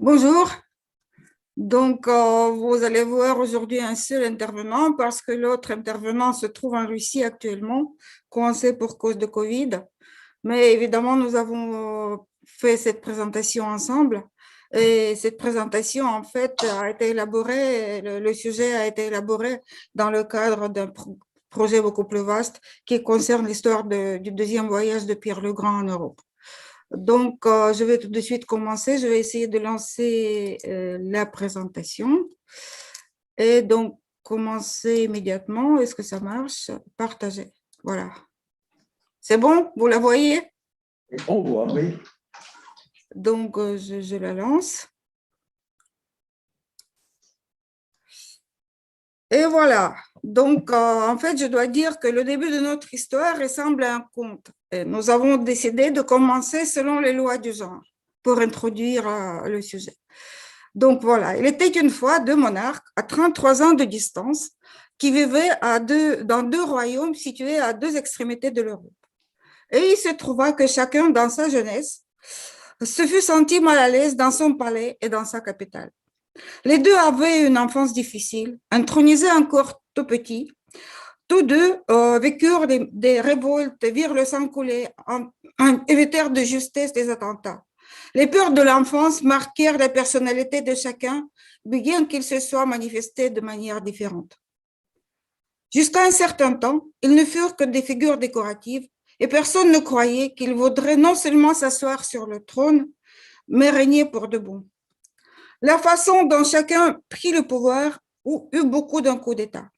Bonjour. Donc, vous allez voir aujourd'hui un seul intervenant parce que l'autre intervenant se trouve en Russie actuellement, coincé pour cause de Covid. Mais évidemment, nous avons fait cette présentation ensemble. Et cette présentation, en fait, a été élaborée, le sujet a été élaboré dans le cadre d'un projet beaucoup plus vaste qui concerne l'histoire du deuxième voyage de Pierre le Grand en Europe. Donc, je vais tout de suite commencer. Je vais essayer de lancer la présentation. Et donc, commencer immédiatement. Est-ce que ça marche? Partager. Voilà. C'est bon? Vous la voyez? On voit, oui. Donc, je la lance. Et voilà. Donc, en fait, je dois dire que le début de notre histoire ressemble à un conte. Et nous avons décidé de commencer selon les lois du genre pour introduire le sujet. Donc voilà, il était une fois deux monarques à 33 ans de distance qui vivaient dans deux royaumes situés à deux extrémités de l'Europe. Et il se trouva que chacun, dans sa jeunesse, se fut senti mal à l'aise dans son palais et dans sa capitale. Les deux avaient une enfance difficile, intronisés encore tout petits. Tous deux vécurent des révoltes, virent le sang couler, évitèrent de justesse des attentats. Les peurs de l'enfance marquèrent la personnalité de chacun, bien qu'ils se soient manifestés de manière différente. Jusqu'à un certain temps, ils ne furent que des figures décoratives et personne ne croyait qu'ils voudraient non seulement s'asseoir sur le trône, mais régner pour de bon. La façon dont chacun prit le pouvoir eut beaucoup d'un coup d'État.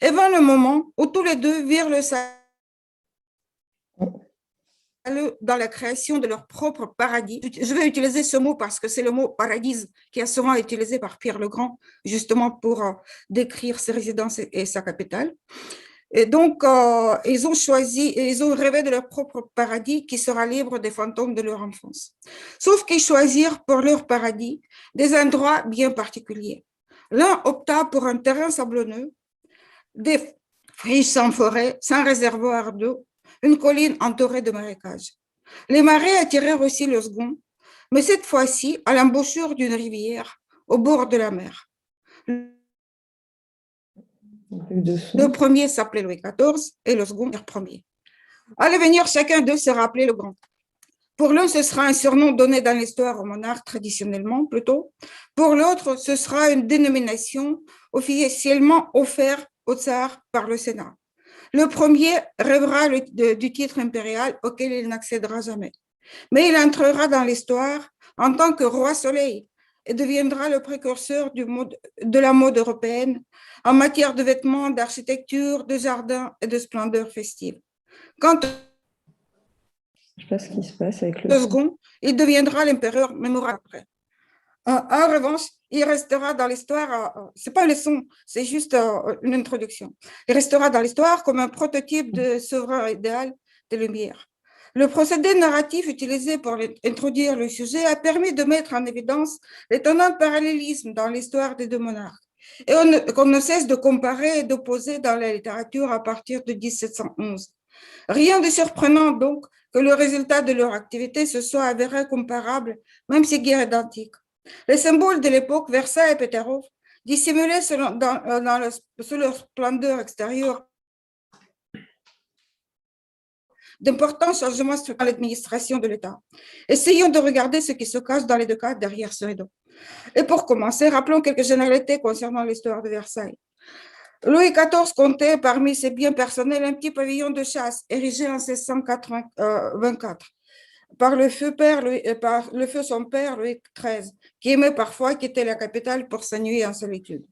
Et vint le moment où tous les deux virent le salut dans la création de leur propre paradis. Je vais utiliser ce mot parce que c'est le mot paradis qui est souvent utilisé par Pierre le Grand, justement pour décrire ses résidences et sa capitale. Et donc, ils ont rêvé de leur propre paradis qui sera libre des fantômes de leur enfance. Sauf qu'ils choisirent pour leur paradis des endroits bien particuliers. L'un opta pour un terrain sablonneux, des friches sans forêt, sans réservoir d'eau, une colline entourée de marécages. Les marais attirèrent aussi le second, mais cette fois-ci à l'embouchure d'une rivière, au bord de la mer. Le premier s'appelait Louis XIV et le second premier. À l'avenir, chacun d'eux sera appelé le Grand. Pour l'un, ce sera un surnom donné dans l'histoire au monarque traditionnellement, plutôt. Pour l'autre, ce sera une dénomination officiellement offerte au tsar par le Sénat. Le premier rêvera du titre impérial auquel il n'accédera jamais. Mais il entrera dans l'histoire en tant que roi soleil et deviendra le précurseur de la mode européenne en matière de vêtements, d'architecture, de jardins et de splendeur festive. Quant Je ne sais pas ce qui se passe avec le second, il deviendra l'empereur mémorable après. En revanche, il restera dans l'histoire, ce n'est pas une leçon, c'est juste une introduction. Il restera dans l'histoire comme un prototype de souverain idéal des Lumières. Le procédé narratif utilisé pour introduire le sujet a permis de mettre en évidence l'étonnant parallélisme dans l'histoire des deux monarques, et qu'on ne cesse de comparer et d'opposer dans la littérature à partir de 1711. Rien de surprenant donc que le résultat de leur activité se soit avéré comparable, même si guère identique. Les symboles de l'époque, Versailles et Peterhof, dissimulaient sous leur splendeur extérieure d'importants changements dans l'administration de l'État. Essayons de regarder ce qui se cache dans les deux cas derrière ce rideau. Et pour commencer, rappelons quelques généralités concernant l'histoire de Versailles. Louis XIV comptait parmi ses biens personnels un petit pavillon de chasse érigé en 1624 par le feu son père Louis XIII, qui aimait parfois quitter la capitale pour sa nuit en solitude.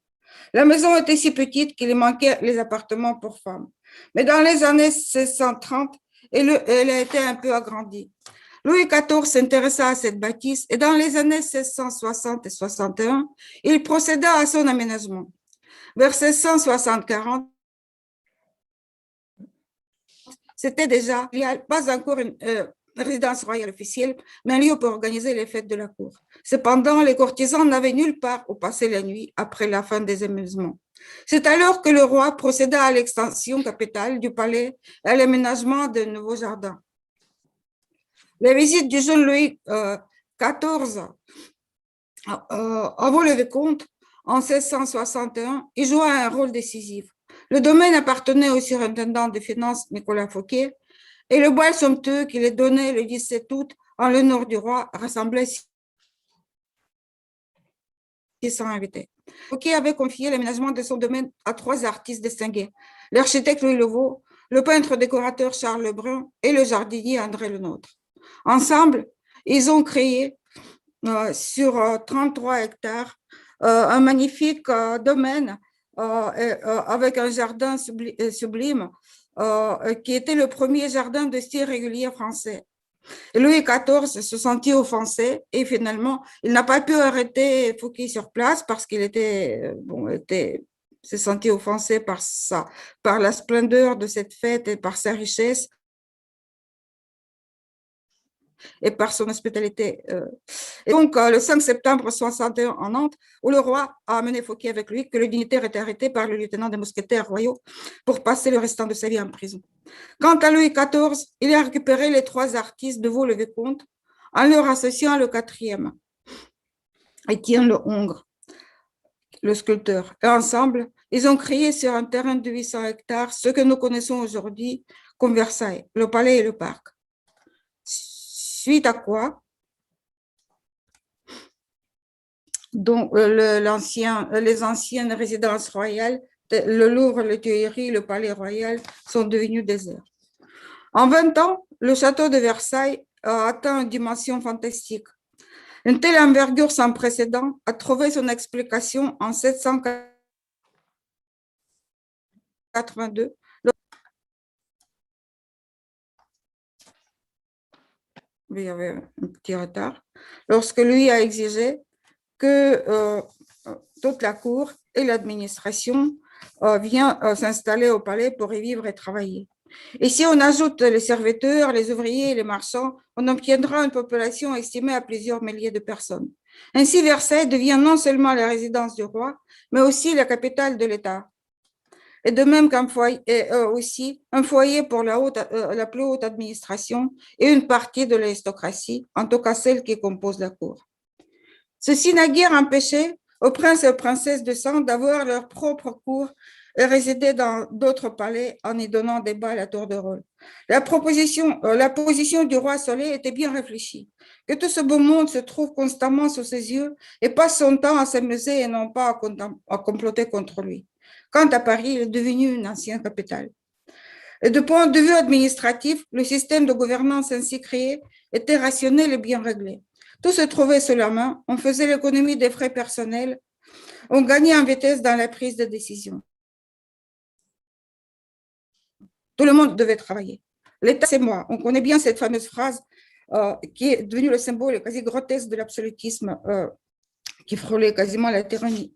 La maison était si petite qu'il manquait les appartements pour femmes. Mais dans les années 1630, elle a été un peu agrandie. Louis XIV s'intéressa à cette bâtisse et dans les années 1660 et 61, il procéda à son aménagement. Vers 1660-40, c'était déjà, il n'y a pas encore une résidence royale officielle, mais un lieu pour organiser les fêtes de la cour. Cependant, les courtisans n'avaient nulle part où passer la nuit après la fin des amusements. C'est alors que le roi procéda à l'extension capitale du palais et à l'aménagement de nouveaux jardins. La visite du jeune Louis XIV Avant le vicomte, en 1661, il joua un rôle décisif. Le domaine appartenait au surintendant des finances Nicolas Fouquet et le bal somptueux qu'il est donné le 17 août en l'honneur du roi rassemblait 600 invités. Fouquet avait confié l'aménagement de son domaine à 3 artistes distingués, l'architecte Louis Levaux, le peintre décorateur Charles Lebrun et le jardinier André Lenôtre. Ensemble, ils ont créé sur 33 hectares un magnifique domaine avec un jardin sublime qui était le premier jardin de style régulier français. Et Louis XIV se sentit offensé et finalement, il n'a pas pu arrêter Fouquet sur place parce qu'il s'est senti offensé par la splendeur de cette fête et par sa richesse et par son hospitalité. Et donc, le 5 septembre 61 en Nantes, où le roi a amené Fouquet avec lui, que le dignitaire était arrêté par le lieutenant des mousquetaires royaux pour passer le restant de sa vie en prison. Quant à Louis XIV, il a récupéré les 3 artistes de Vaux-le-Vicomte en leur associant le 4e, Étienne Le Hongre, le sculpteur. Et ensemble, ils ont créé sur un terrain de 800 hectares ce que nous connaissons aujourd'hui comme Versailles, le palais et le parc. Suite à quoi, donc, les anciennes résidences royales, le Louvre, le Tuileries, le Palais Royal, sont devenus déserts. En 20 ans, le château de Versailles a atteint une dimension fantastique. Une telle envergure sans précédent a trouvé son explication en 782. Il y avait un petit retard. Lorsque lui a exigé que toute la cour et l'administration viennent s'installer au palais pour y vivre et travailler. Et si on ajoute les serviteurs, les ouvriers et les marchands, on obtiendra une population estimée à plusieurs milliers de personnes. Ainsi, Versailles devient non seulement la résidence du roi, mais aussi la capitale de l'État. Et de même qu'un foyer, aussi un foyer pour la plus haute administration et une partie de l'aristocratie, en tout cas celle qui compose la cour. Ceci n'a guère empêché aux princes et aux princesses de sang d'avoir leur propre cour et résider dans d'autres palais en y donnant des bals à tour de rôle. La position du roi Soleil était bien réfléchie, que tout ce beau monde se trouve constamment sous ses yeux et passe son temps à s'amuser et non pas à comploter contre lui. Quant à Paris, il est devenu une ancienne capitale. Et de point de vue administratif, le système de gouvernance ainsi créé était rationnel et bien réglé. Tout se trouvait sous la main, on faisait l'économie des frais personnels, on gagnait en vitesse dans la prise de décision. Tout le monde devait travailler. L'État, c'est moi. On connaît bien cette fameuse phrase qui est devenue le symbole quasi grotesque de l'absolutisme qui frôlait quasiment la tyrannie.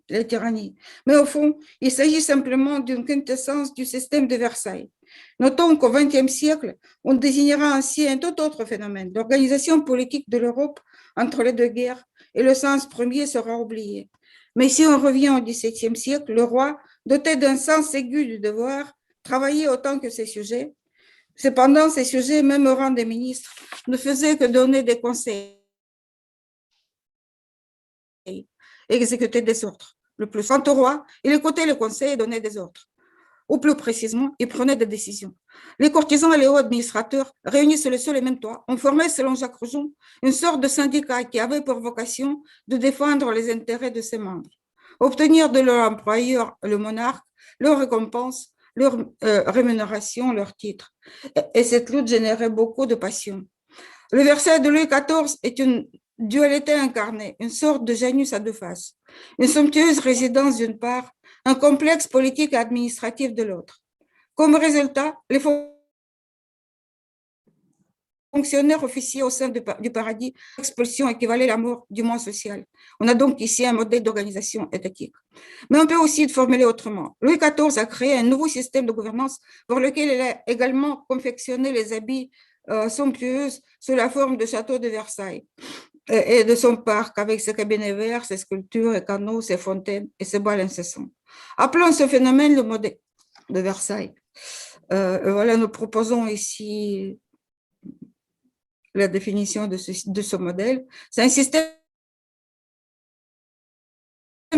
Mais au fond, il s'agit simplement d'une quintessence du système de Versailles. Notons qu'au XXe siècle, on désignera ainsi un tout autre phénomène. L'organisation politique de l'Europe entre les deux guerres et le sens premier sera oublié. Mais si on revient au XVIIe siècle, le roi, doté d'un sens aigu du devoir, travaillait autant que ses sujets. Cependant, ces sujets, même au rang des ministres, ne faisaient que donner des conseils et exécuter des ordres. Le plus quant au roi, il écoutait les conseils et donnait des ordres. Ou plus précisément, il prenait des décisions. Les courtisans et les hauts administrateurs, réunis sur le seul et même toit, ont formé, selon Jacques Roujon, une sorte de syndicat qui avait pour vocation de défendre les intérêts de ses membres, obtenir de leur employeur, le monarque, leur récompense, leur rémunération, leur titre. Et cette lutte générait beaucoup de passion. Le Versailles de Louis XIV est une dualité incarnée, une sorte de Janus à deux faces, une somptueuse résidence d'une part, un complexe politique et administratif de l'autre. Comme résultat, les fonctionnaires officiers au sein du paradis, l'expulsion équivalait à la mort du moins social. On a donc ici un modèle d'organisation étatique. Mais on peut aussi le formuler autrement. Louis XIV a créé un nouveau système de gouvernance pour lequel il a également confectionné les habits somptueuses sous la forme de château de Versailles et de son parc avec ses cabinets verts, ses sculptures, ses canaux, ses fontaines et ses bals incessants. Appelons ce phénomène le modèle de Versailles. Voilà, nous proposons ici la définition de ce modèle. C'est un système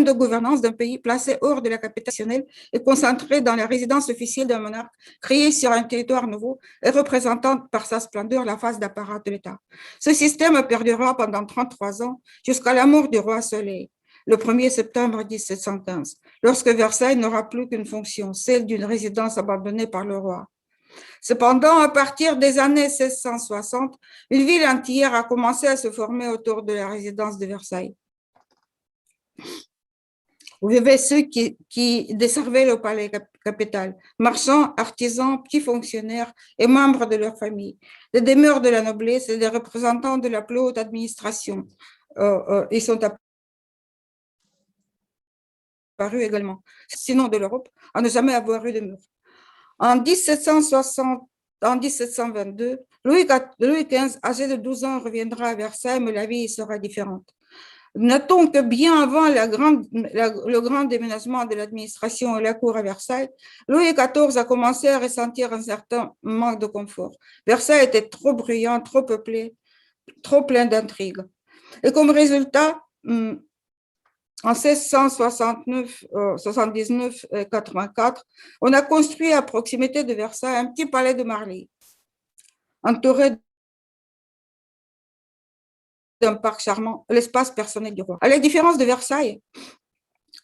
de gouvernance d'un pays placé hors de la capitale nationale et concentré dans la résidence officielle d'un monarque créé sur un territoire nouveau et représentant par sa splendeur la face d'apparat de l'État. Ce système perdurera pendant 33 ans jusqu'à la mort du roi Soleil, le 1er septembre 1715, lorsque Versailles n'aura plus qu'une fonction, celle d'une résidence abandonnée par le roi. Cependant, à partir des années 1660, une ville entière a commencé à se former autour de la résidence de Versailles. Vous avez ceux qui desservaient le palais capital, marchands, artisans, petits fonctionnaires et membres de leur famille, des demeures de la noblesse et des représentants de la plus haute administration. Ils sont apparus également, sinon de l'Europe, à ne jamais avoir eu de mur. En 1722, Louis XV, âgé de 12 ans, reviendra à Versailles, mais la vie sera différente. Notons que bien avant le grand déménagement de l'administration et la cour à Versailles, Louis XIV a commencé à ressentir un certain manque de confort. Versailles était trop bruyant, trop peuplé, trop plein d'intrigues. Et comme résultat, en 1669, 79 et 84, on a construit à proximité de Versailles un petit palais de Marly, entouré d'un parc charmant, l'espace personnel du roi. À la différence de Versailles,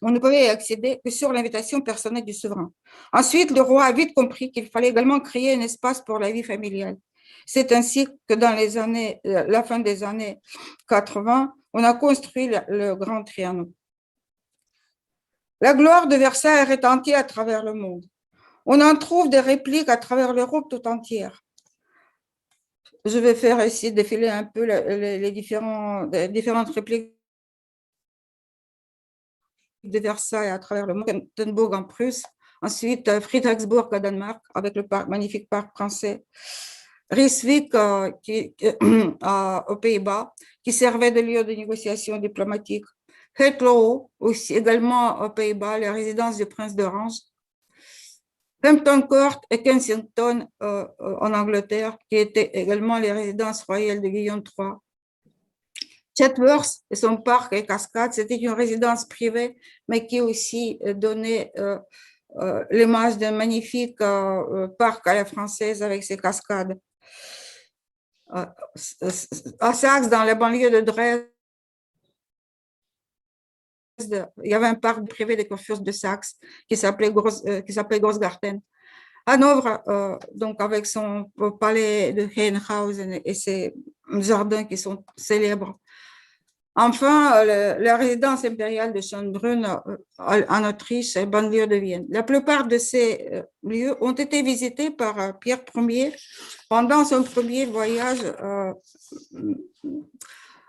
on ne pouvait y accéder que sur l'invitation personnelle du souverain. Ensuite, le roi a vite compris qu'il fallait également créer un espace pour la vie familiale. C'est ainsi que dans la fin des années 80, on a construit le Grand Trianon. La gloire de Versailles retentit à travers le monde. On en trouve des répliques à travers l'Europe tout entière. Je vais faire ici défiler un peu les différentes répliques de Versailles à travers le monde. Kentenbourg en Prusse, ensuite Friedrichsburg au Danemark avec le magnifique parc français. Rijswijk aux Pays-Bas, qui servait de lieu de négociation diplomatique. Heklo, aussi également aux Pays-Bas, la résidence du prince d'Orange. Hampton Court et Kensington en Angleterre, qui étaient également les résidences royales de Guillaume III. Chatsworth et son parc et cascades, c'était une résidence privée, mais qui aussi donnait l'image d'un magnifique parc à la française avec ses cascades. À Saxe, dans la banlieue de Dresde, il y avait un parc privé des Kurfürst de Saxe qui s'appelait Großgarten. Hanovre, donc avec son palais de Henhausen et ses jardins qui sont célèbres. Enfin, la résidence impériale de Schönbrunn en Autriche et banlieue de Vienne. La plupart de ces lieux ont été visités par Pierre Ier pendant son premier voyage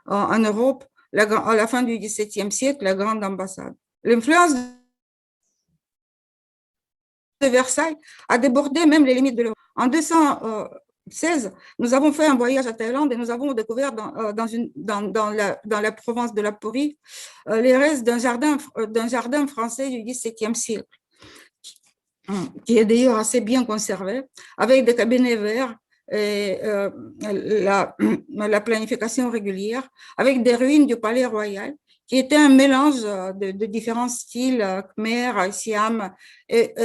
en Europe à la fin du XVIIe siècle, la grande ambassade. L'influence de Versailles a débordé même les limites de l'Europe. En 216, nous avons fait un voyage à Thaïlande et nous avons découvert dans la province de la Puri les restes d'un jardin français du XVIIe siècle, qui est d'ailleurs assez bien conservé, avec des cabinets verts et la planification régulière, avec des ruines du palais royal, qui était un mélange de différents styles, khmer, siam et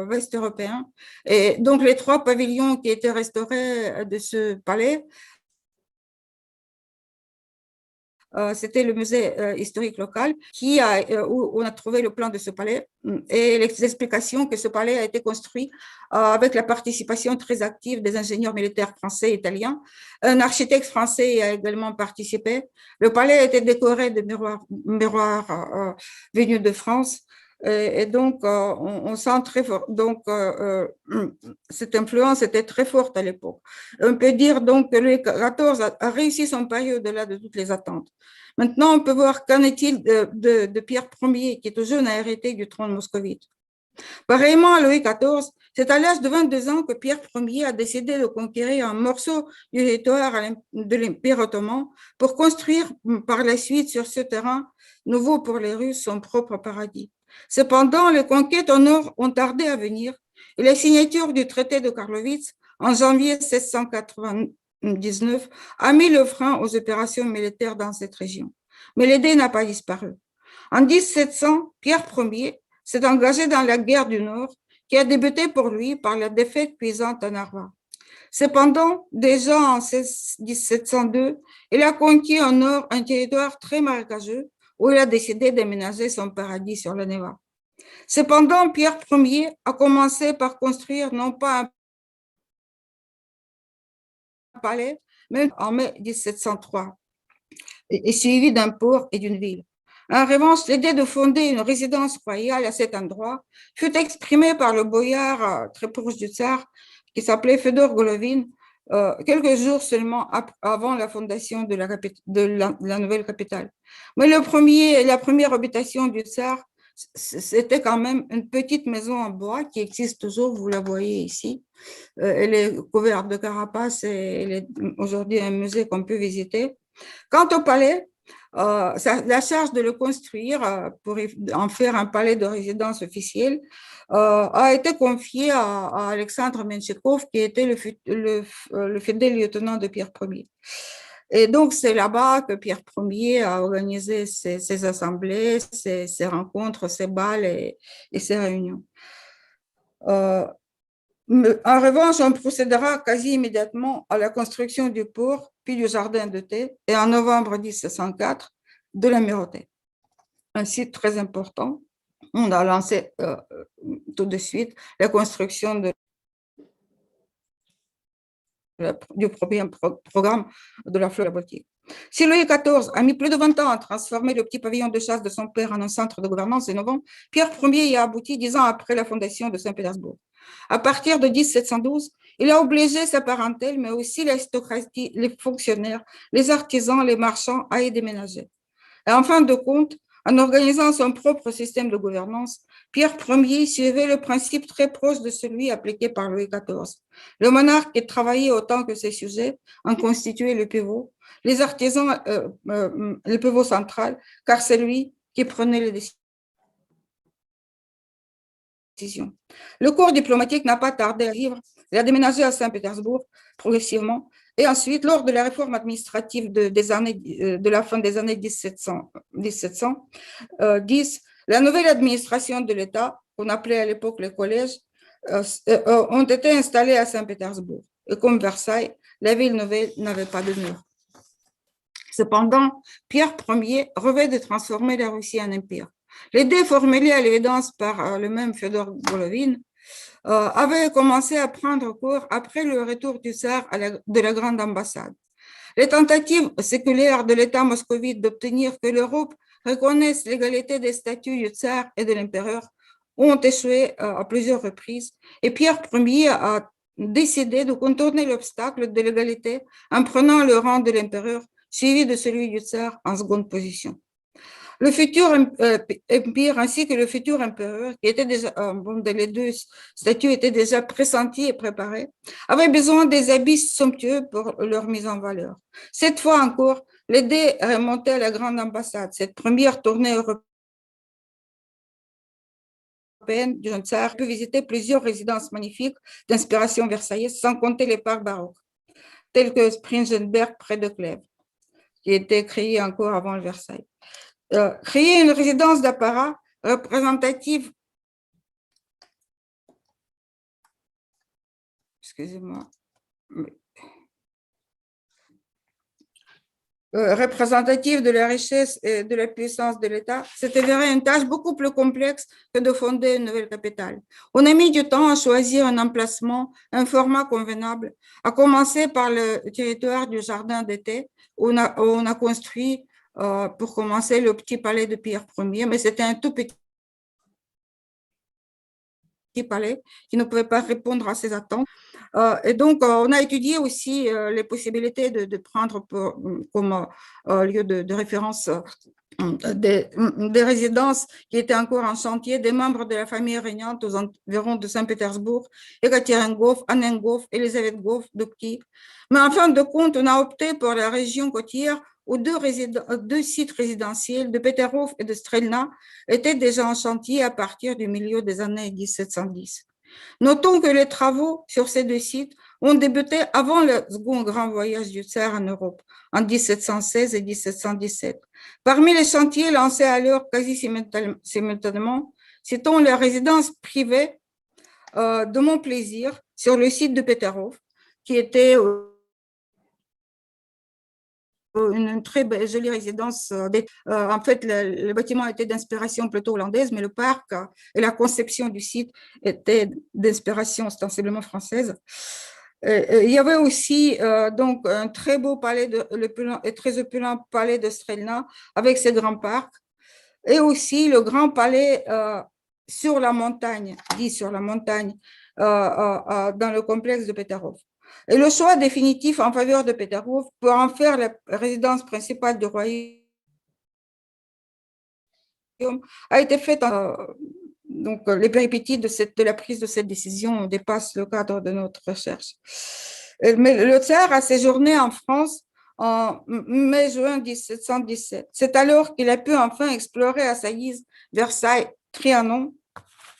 ouest-européen. Et donc, les 3 pavillons qui étaient restaurés de ce palais, c'était le musée historique local où on a trouvé le plan de ce palais et l'explication que ce palais a été construit avec la participation très active des ingénieurs militaires français et italiens. Un architecte français a également participé. Le palais a été décoré de miroirs venus de France. Et donc, on sent très fort. Donc, cette influence était très forte à l'époque. On peut dire donc que Louis XIV a réussi son pari au-delà de toutes les attentes. Maintenant, on peut voir qu'en est-il de Pierre Ier, qui est tout jeune à hériter du trône moscovite. Pareillement à Louis XIV, c'est à l'âge de 22 ans que Pierre Ier a décidé de conquérir un morceau du territoire de l'Empire ottoman pour construire par la suite sur ce terrain nouveau pour les Russes son propre paradis. Cependant, les conquêtes au nord ont tardé à venir et la signature du traité de Karlowitz en janvier 1699 a mis le frein aux opérations militaires dans cette région. Mais l'idée n'a pas disparu. En 1700, Pierre Ier s'est engagé dans la guerre du Nord qui a débuté pour lui par la défaite cuisante à Narva. Cependant, déjà en 1702, il a conquis au nord un territoire très marécageux où il a décidé d'aménager son paradis sur le Neva. Cependant, Pierre Ier a commencé par construire non pas un palais, mais en mai 1703, et suivi d'un port et d'une ville. En revanche, l'idée de fonder une résidence royale à cet endroit fut exprimée par le boyard très proche du tsar, qui s'appelait Fedor Golovin, quelques jours seulement avant la fondation de la nouvelle capitale. Mais la première habitation du tsar, c'était quand même une petite maison en bois qui existe toujours, vous la voyez ici. Elle est couverte de carapace et elle est aujourd'hui un musée qu'on peut visiter. Quant au palais, la charge de le construire pour en faire un palais de résidence officielle a été confiée à Alexandre Menchikov, qui était le fidèle lieutenant de Pierre Ier. Et donc, c'est là-bas que Pierre Ier a organisé ses assemblées, ses rencontres, ses bals et ses réunions. En revanche, on procédera quasi immédiatement à la construction du port, puis du jardin de thé, et en novembre 1704, de l'Amirauté. Un site très important. On a lancé tout de suite la construction du premier programme de la flotte baltique. Si Louis XIV a mis plus de 20 ans à transformer le petit pavillon de chasse de son père en un centre de gouvernance innovant, Pierre Ier y a abouti 10 ans après la fondation de Saint-Pétersbourg. À partir de 1712, il a obligé sa parentèle, mais aussi l'aristocratie, les fonctionnaires, les artisans, les marchands à y déménager. Et en fin de compte, en organisant son propre système de gouvernance, Pierre Ier suivait le principe très proche de celui appliqué par Louis XIV. Le monarque qui travaillait autant que ses sujets en constituait le pivot, les artisans le pivot central, car c'est lui qui prenait les décisions. Le corps diplomatique n'a pas tardé à vivre. Il a déménagé à Saint-Pétersbourg progressivement. Et ensuite, lors de la réforme administrative de la fin des années 1710, la nouvelle administration de l'État, qu'on appelait à l'époque les collèges, ont été installés à Saint-Pétersbourg. Et comme Versailles, la ville nouvelle n'avait pas de mur. Cependant, Pierre Ier rêvait de transformer la Russie en empire. L'idée formulée à l'évidence par le même Fedor Golovin avait commencé à prendre corps après le retour du tsar de la grande ambassade. Les tentatives séculaires de l'État moscovite d'obtenir que l'Europe reconnaisse l'égalité des statuts du tsar et de l'empereur ont échoué à plusieurs reprises, et Pierre Ier a décidé de contourner l'obstacle de l'égalité en prenant le rang de l'empereur, suivi de celui du tsar en seconde position. Le futur empire ainsi que le futur empereur, qui était déjà, les deux statuts étaient déjà pressentis et préparés, avaient besoin des habits somptueux pour leur mise en valeur. Cette fois encore, l'idée remontait à la grande ambassade, cette première tournée européenne du jeune tsar peut visiter plusieurs résidences magnifiques d'inspiration versaillaise, sans compter les parcs baroques, tels que Springenberg près de Clèves, qui était créé encore avant le Versailles. Créer une résidence d'apparat représentative, excusez-moi, représentative de la richesse et de la puissance de l'État, c'était une tâche beaucoup plus complexe que de fonder une nouvelle capitale. On a mis du temps à choisir un emplacement, un format convenable, à commencer par le territoire du jardin d'été, où on a construit pour commencer le petit palais de Pierre Ier, mais c'était un tout petit palais qui ne pouvait pas répondre à ses attentes. Et donc, on a étudié aussi les possibilités de prendre comme lieu de référence des résidences qui étaient encore en chantier, des membres de la famille régnante aux environs de Saint-Pétersbourg, Ekateringof, Annengof, Elisabeth-Gof, Dubki. Mais en fin de compte, on a opté pour la région côtière où deux sites résidentiels de Peterhof et de Strelna étaient déjà en chantier à partir du milieu des années 1710. Notons que les travaux sur ces deux sites ont débuté avant le second grand voyage du tsar en Europe, en 1716 et 1717. Parmi les chantiers lancés alors quasi simultanément, citons la résidence privée de Montplaisir sur le site de Peterhof, qui était une très jolie résidence. En fait, le bâtiment était d'inspiration plutôt hollandaise, mais le parc et la conception du site étaient d'inspiration ostensiblement française. Il y avait aussi donc un très beau palais, très opulent palais de Strelna avec ses grands parcs, et aussi le grand palais sur la montagne, dit sur la montagne, dans le complexe de Peterhof. Et le choix définitif en faveur de Peterhof pour en faire la résidence principale du royaume a été fait. Donc, les péripéties de la prise de cette décision dépassent le cadre de notre recherche. Mais le tsar a séjourné en France en mai-juin 1717. C'est alors qu'il a pu enfin explorer à sa guise Versailles, Trianon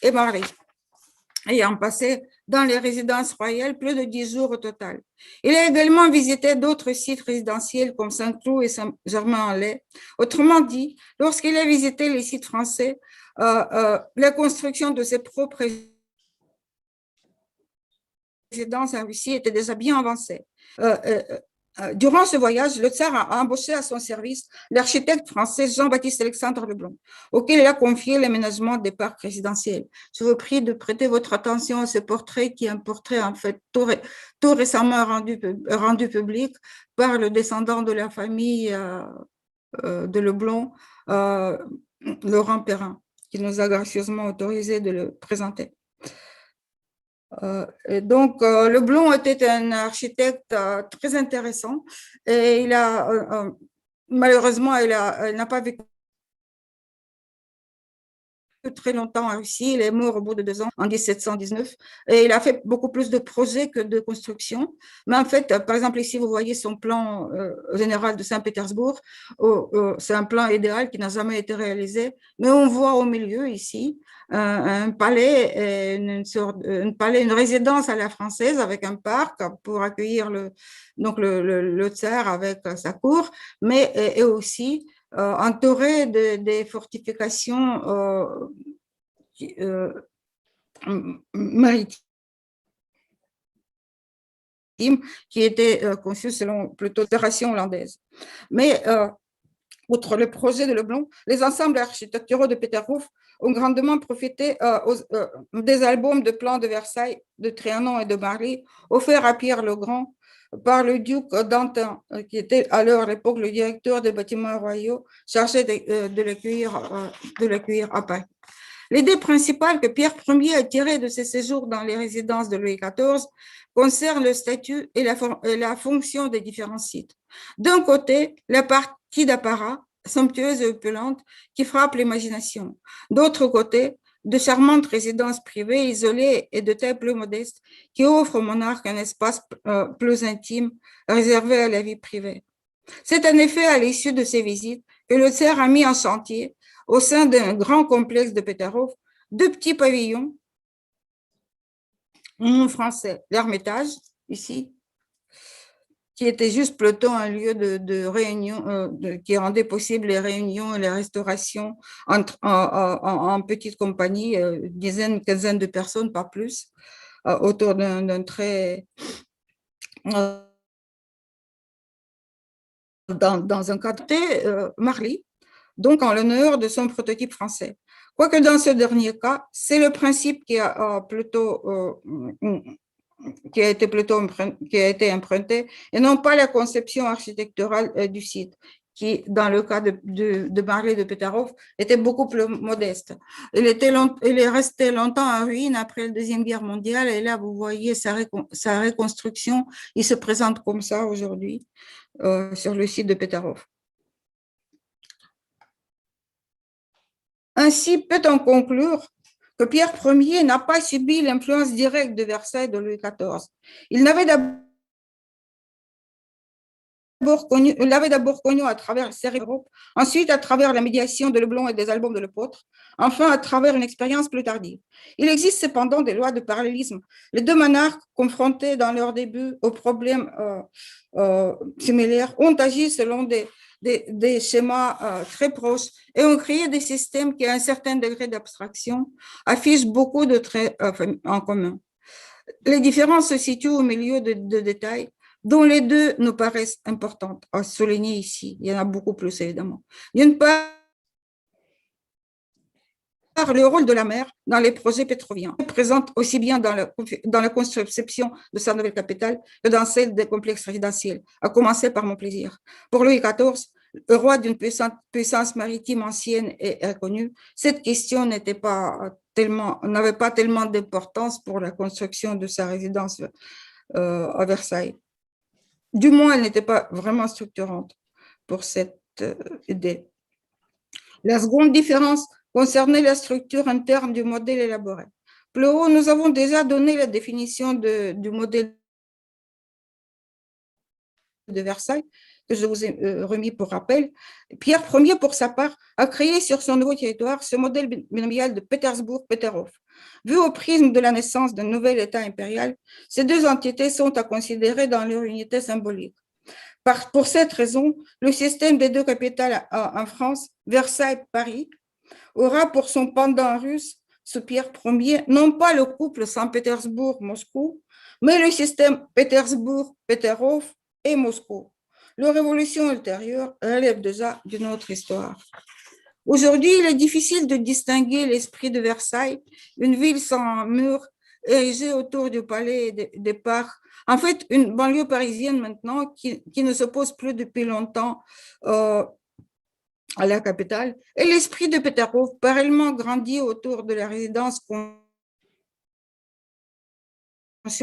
et Marly, ayant passé dans les résidences royales plus de 10 jours au total. Il a également visité d'autres sites résidentiels comme Saint-Cloud et Saint-Germain-en-Laye. Autrement dit, lorsqu'il a visité les sites français, la construction de ses propres résidences en Russie était déjà bien avancée. Durant ce voyage, le tsar a embauché à son service l'architecte français Jean-Baptiste Alexandre Leblond, auquel il a confié l'aménagement des parcs résidentiels. Je vous prie de prêter votre attention à ce portrait, qui est un portrait en fait tout récemment rendu public par le descendant de la famille de Leblond, Laurent Perrin, qui nous a gracieusement autorisé de le présenter. Et donc, Leblond était un architecte très intéressant, et il a malheureusement, il n'a pas vécu très longtemps en Russie. Il est mort au bout de 2 ans, en 1719, et il a fait beaucoup plus de projets que de construction. Mais en fait, par exemple, ici, vous voyez son plan général de Saint-Pétersbourg. C'est un plan idéal qui n'a jamais été réalisé, mais on voit au milieu ici un palais, une résidence à la française avec un parc pour accueillir le tsar avec sa cour, mais et aussi entouré des fortifications maritimes qui étaient conçues selon plutôt l'opération hollandaise. Mais outre le projet de Leblond, les ensembles architecturaux de Peterhof ont grandement profité des albums de plans de Versailles, de Trianon et de Marly, offerts à Pierre le Grand par le duc d'Antin, qui était alors à l'époque le directeur des bâtiments royaux, chargé de l'accueillir à Paris. L'idée principale que Pierre Ier a tirée de ses séjours dans les résidences de Louis XIV concerne le statut et la fonction des différents sites. D'un côté, la partie d'apparat, somptueuse et opulente, qui frappe l'imagination. D'autre côté, de charmantes résidences privées, isolées et de taille plus modeste, qui offrent au monarque un espace plus intime, réservé à la vie privée. C'est en effet à l'issue de ces visites que le tsar a mis en chantier, au sein d'un grand complexe de Peterhof, 2 petits pavillons, en français, l'Ermitage, ici, qui était juste plutôt un lieu de réunion, qui rendait possible les réunions et les restaurations en petite compagnie, dizaine, quinzaine de personnes, pas plus, autour d'un très... dans un quartier, Marly, donc en l'honneur de son prototype français. Quoique dans ce dernier cas, c'est le principe qui a été emprunté, et non pas la conception architecturale du site, qui, dans le cas de Marly de Peterhof, était beaucoup plus modeste. Il est resté longtemps en ruine après la Deuxième Guerre mondiale, et là, vous voyez sa reconstruction. Il se présente comme ça aujourd'hui sur le site de Peterhof. Ainsi, peut-on conclure que Pierre Ier n'a pas subi l'influence directe de Versailles de Louis XIV. Il n'avait d'abord Il l'avait d'abord connu à travers série Europe, ensuite à travers la médiation de Leblond et des albums de l'Apôtre, enfin à travers une expérience plus tardive. Il existe cependant des lois de parallélisme. Les deux monarques, confrontés dans leur début aux problèmes similaires, ont agi selon des schémas très proches et ont créé des systèmes qui, à un certain degré d'abstraction, affichent beaucoup de traits en commun. Les différences se situent au milieu de détails dont les deux nous paraissent importantes à souligner ici. Il y en a beaucoup plus, évidemment. D'une part, le rôle de la mer dans les projets pétroviens, présente aussi bien dans la conception de sa nouvelle capitale que dans celle des complexes résidentiels, à commencer par Montplaisir. Pour Louis XIV, le roi d'une puissance maritime ancienne et inconnue, cette question n'avait pas tellement d'importance pour la construction de sa résidence à Versailles. Du moins, elle n'était pas vraiment structurante pour cette idée. La seconde différence concernait la structure interne du modèle élaboré. Plus haut, nous avons déjà donné la définition du modèle de Versailles, que je vous ai remis pour rappel. Pierre Ier, pour sa part, a créé sur son nouveau territoire ce modèle binomial de Pétersbourg-Peterhof. Vu au prisme de la naissance d'un nouvel État impérial, ces deux entités sont à considérer dans leur unité symbolique. Pour cette raison, le système des deux capitales en France, Versailles-Paris, aura pour son pendant russe, sous Pierre Ier, non pas le couple Saint-Pétersbourg-Moscou, mais le système Pétersbourg-Peterhof et Moscou. La révolution ultérieure relève déjà d'une autre histoire. Aujourd'hui, il est difficile de distinguer l'esprit de Versailles, une ville sans murs, érigée autour du palais et des parcs. En fait, une banlieue parisienne maintenant qui ne s'oppose plus depuis longtemps à la capitale. Et l'esprit de Peterhof, parallèlement grandi autour de la résidence conçue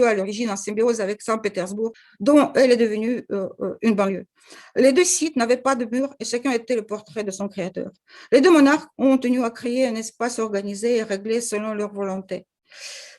à l'origine en symbiose avec Saint-Pétersbourg, dont elle est devenue une banlieue. Les deux sites n'avaient pas de murs et chacun était le portrait de son créateur. Les deux monarques ont tenu à créer un espace organisé et réglé selon leur volonté.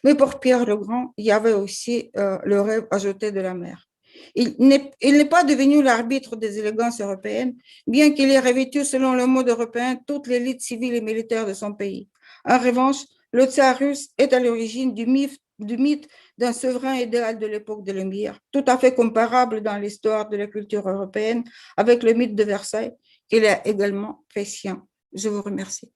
Mais pour Pierre le Grand, il y avait aussi le rêve ajouté de la mer. Il n'est pas devenu l'arbitre des élégances européennes, bien qu'il ait revêtu, selon le mode européen, toute l'élite civile et militaire de son pays. En revanche, le tsar russe est à l'origine du mythe d'un souverain idéal de l'époque de Lumière, tout à fait comparable dans l'histoire de la culture européenne avec le mythe de Versailles, qu'il a également fait sien. Je vous remercie.